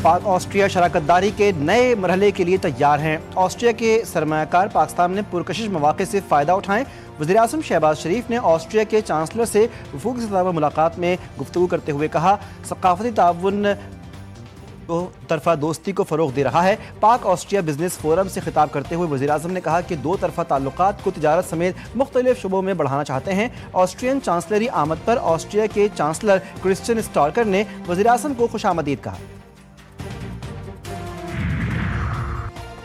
पाक ऑस्ट्रिया शराकतदारी के नए मरहले के लिए तैयार हैं। ऑस्ट्रिया के सरमायाकार पाकिस्तान में पुरकशिश मौक़े से फ़ायदा उठाएं। वज़ीर-ए-आज़म शहबाज शरीफ ने ऑस्ट्रिया के चांसलर से वफूक सतह पर मुलाकात में गुफ्तगू करते हुए कहा, सकाफती ताउन दो तरफा दोस्ती को फ़रोग़ दे रहा है। पाक ऑस्ट्रिया बिजनेस फोरम से खिताब करते हुए वज़ीर-ए-आज़म ने कहा कि दो तरफा ताल्लुकात को तिजारत समेत मुख्तलिफ शुबों में बढ़ाना चाहते हैं। ऑस्ट्रियन चांसलरी आमद पर ऑस्ट्रिया के चांसलर क्रिश्चियन स्टॉर्कर ने वज़ीर-ए-आज़म को खुशामदीद कहा।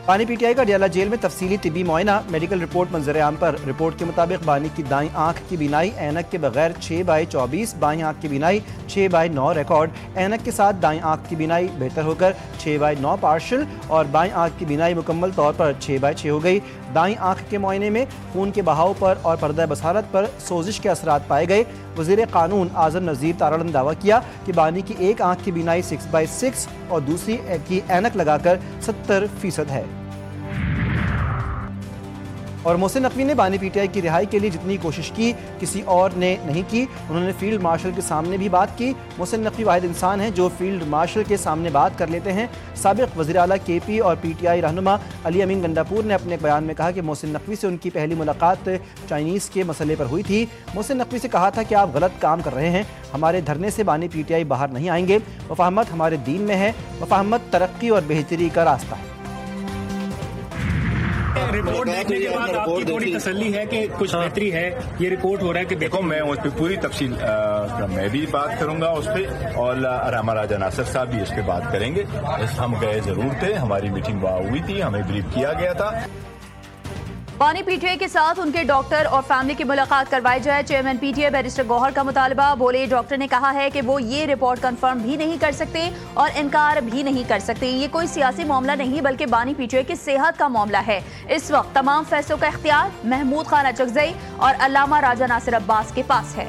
बानी पीटीआई का डियाला जेल में तफसीली तिबी मुआयना, मेडिकल रिपोर्ट मंजर-ए-आम पर। रिपोर्ट के मुताबिक बानी की दाईं आंख की बीनाई ऐनक के बगैर 6/24, बाईं आंख की बीनाई 6/9 रिकॉर्ड, ऐनक के साथ दाईं आंख की बीनाई बेहतर होकर 6/9 पार्शल और बाईं आंख की बीनाई मुकम्मल तौर पर 6/6 हो गई। दाईं आंख के मुआयने में खून के बहाव पर और पर्दा बसारत पर सोजिश के असरात पाए गए। वज़ीर कानून आज़म नज़ीर तारड़ ने दावा किया कि बानी की एक आंख की बीनाई 6/6 और दूसरी की ऐनक लगाकर 70% है। और मोहसिन नकवी ने बानी पीटीआई की रिहाई के लिए जितनी कोशिश की किसी और ने नहीं की। उन्होंने फील्ड मार्शल के सामने भी बात की। मोहसिन नकवी वाहिद इंसान हैं जो फील्ड मार्शल के सामने बात कर लेते हैं। साबिक़ वज़ीर आला केपी और पीटीआई रहनुमा अली अमीन गंडापुर ने अपने बयान में कहा कि मोहसिन नकवी से उनकी पहली मुलाकात चाइनीज़ के मसले पर हुई थी। मोहसिन नकवी से कहा था कि आप गलत काम कर रहे हैं, हमारे धरने से बानी पीटीआई बाहर नहीं आएंगे। वफ़ाहमत हमारे दीन में है, वफ़ाहमत तरक्की और बेहतरी का रास्ता है। रिपोर्ट देखने के बाद आपकी थोड़ी तसल्ली है कि कुछ बेहतरी है? ये रिपोर्ट हो रहा है कि देखो, मैं उस पर पूरी तफसील मैं भी बात करूंगा उस पर, और रामा राजा नासिर साहब भी इस पर बात करेंगे। हम गए जरूर थे, हमारी मीटिंग वहाँ हुई थी, हमें ब्रीफ किया गया था। बानी पीटीआई के साथ उनके डॉक्टर और फैमिली की मुलाकात करवाई जाए, चेयरमैन पीटीआई बैरिस्टर गौहर का मुतालबा। बोले, डॉक्टर ने कहा है कि वो ये रिपोर्ट कंफर्म भी नहीं कर सकते और इनकार भी नहीं कर सकते। ये कोई सियासी मामला नहीं बल्कि बानी पीटीआई की सेहत का मामला है। इस वक्त तमाम फैसलों का इख्तियार महमूद खान अचकजई और अल्लामा राजा नासिर अब्बास के पास है।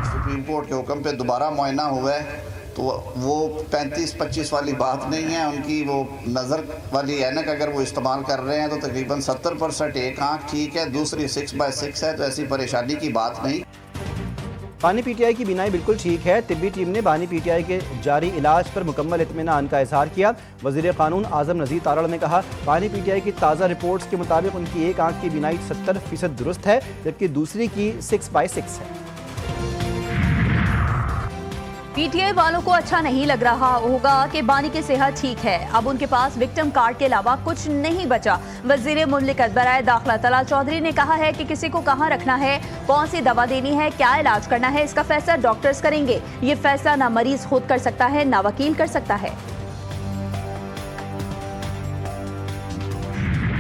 सुप्रीम कोर्ट के हुक्म पे दोबारा मुआयना हुआ है तो वो 35-25 वाली बात नहीं है। उनकी वो नज़र वाली ऐनक अगर वो इस्तेमाल कर रहे हैं तो तकरीबन 70% एक आँख ठीक है, दूसरी 6/6 है, तो ऐसी परेशानी की बात नहीं। बानी पीटीआई की बीनाई बिल्कुल ठीक है। तिब्बी टीम ने बानी पीटीआई के जारी इलाज पर मुकम्मल इत्मीनान का इजहार किया। वज़ीर कानून आज़म नज़ीर तारड़ ने कहा, बानी पीटीआई की ताज़ा रिपोर्ट्स के मुताबिक उनकी एक आँख की बीनाई 70% दुरुस्त है, जबकि दूसरी की 6/6 है। पीटीआई वालों को अच्छा नहीं लग रहा होगा कि बानी की सेहत ठीक है। अब उनके पास विक्टिम कार्ड के अलावा कुछ नहीं बचा। वजीर मुमलिकत बराए दाखिला तलाल चौधरी ने कहा है कि किसी को कहाँ रखना है, कौन सी दवा देनी है, क्या इलाज करना है, इसका फैसला डॉक्टर्स करेंगे। ये फैसला ना मरीज खुद कर सकता है, ना वकील कर सकता है।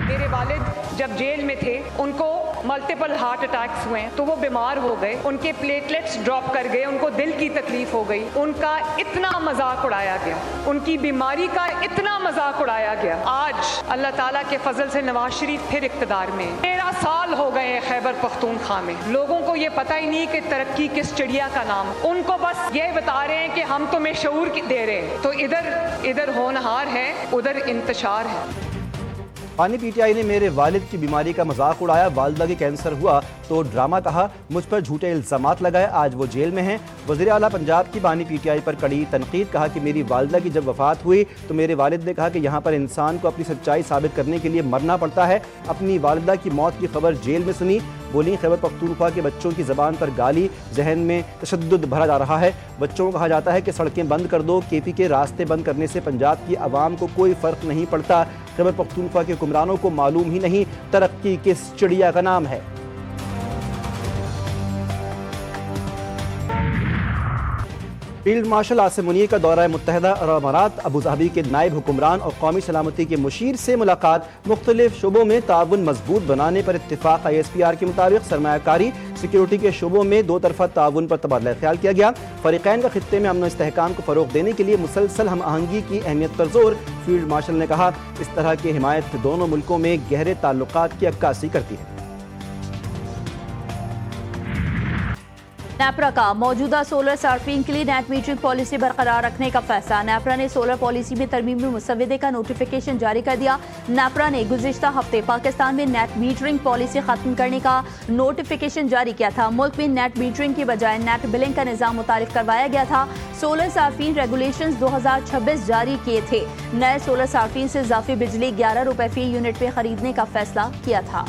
मेरे वालिद जब जेल में थे, उनको मल्टीपल हार्ट अटैक्स हुए तो वो बीमार हो गए, उनके प्लेटलेट्स ड्रॉप कर गए, उनको दिल की तकलीफ हो गई, उनका इतना मजाक उड़ाया गया, उनकी बीमारी का इतना मजाक उड़ाया गया। आज अल्लाह ताला के फजल से नवाज शरीफ फिर इक़्तिदार में। 13 साल हो गए खैबर पख्तूनख्वा में, लोगों को ये पता ही नहीं कि तरक्की किस चिड़िया का नाम। उनको बस ये बता रहे हैं कि हम तुम्हें शऊर दे रहे हैं, तो इधर होनहार है, उधर इंतशार है। बानी पीटीआई ने मेरे वालिद की बीमारी का मजाक उड़ाया, वालिदा के कैंसर हुआ तो ड्रामा कहा, मुझ पर झूठे इल्जामात लगाए, आज वो जेल में हैं। वज़ीर आला पंजाब की बानी पीटीआई पर कड़ी तनकीद, कहा कि मेरी वालिदा की जब वफ़ात हुई तो मेरे वालिद ने कहा कि यहाँ पर इंसान को अपनी सच्चाई साबित करने के लिए मरना पड़ता है। अपनी वालिदा की मौत की खबर जेल में सुनी। बोली, खैबर पख्तूनख्वा के बच्चों की ज़बान पर गाली, जहन में तशद्दुद भरा जा रहा है। बच्चों को कहा जाता है कि सड़कें बंद कर दो। केपी के रास्ते बंद करने से पंजाब की आवाम को कोई फ़र्क नहीं पड़ता। खैबर पख्तूनख्वा के हुक्मरानों को मालूम ही नहीं तरक्की किस चिड़िया का नाम है। फील्ड मार्शल आसिम मुनीर का दौरा मुत्तहदा अरब अमारात, अबू धाबी के नायब हुक्मरान और कौमी सलामती के मुशीर से मुलाकात। मुख्तलिफ शुबों में ताउन मजबूत बनाने पर इत्तिफाक। ISPR के मुताबिक सरमायाकारी सिक्योरिटी के शुबों में दो तरफा ताउन पर तबादला ख्याल किया गया। फरीकैन का खित्ते में अमन इस्तेहकाम को फ़रोग़ देने के लिए मुसलसल हम आहंगी की अहमियत पर जोर। फील्ड मार्शल ने कहा, इस तरह की हिमायत दोनों मुल्कों में गहरे ताल्लुकात की अक्कासी करती है। नेपरा का मौजूदा सोलर सार्फिन के लिए नेट मीटरिंग पॉलिसी बरकरार रखने का फैसला। नेपरा ने सोलर पॉलिसी में तरमीमी मुसव्वदे का नोटिफिकेशन जारी कर दिया। नेपरा ने गुज़िश्ता हफ्ते पाकिस्तान में नेट मीटरिंग पॉलिसी खत्म करने का नोटिफिकेशन जारी किया था। मुल्क में नेट मीटरिंग की बजाय नेट बिलिंग का निज़ाम मुतारिफ करवाया गया था। सोलर सार्फिन रेगुलेशंस 2026 जारी किए थे। नए सोलर सार्फिन से इजाफी बिजली 11 रुपए फी यूनिट पे खरीदने का फैसला किया था।